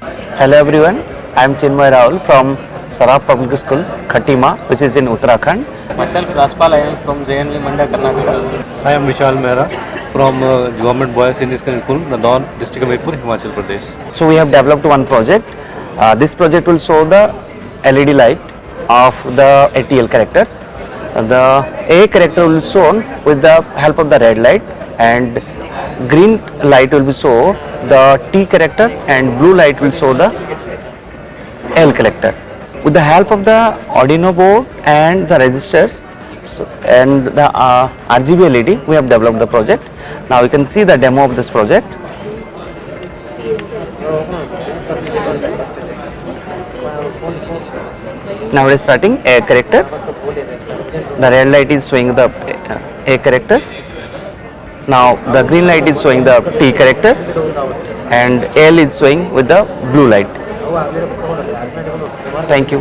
Hello everyone, I am Chinmay Rahul from Saraf Public School, Khatima, which is in Uttarakhand. Myself, Raspal, I am from JNV Manda, Karnataka. I am Vishal Mehra from Government Boys Senior Secondary School, Nadon, District of Jaipur, Himachal Pradesh. So we have developed one project. This project will show the LED light of the ATL characters. The A character will be shown with the help of the red light, and green light will be show the T character, and blue light will show the L character. With the help of the Arduino board and the registers and the RGB LED, we have developed the project. Now you can see the demo of this project. Now it is starting A character. The red light is showing the A character. Now the green light is showing the T character, and L is showing with the blue light. Thank you.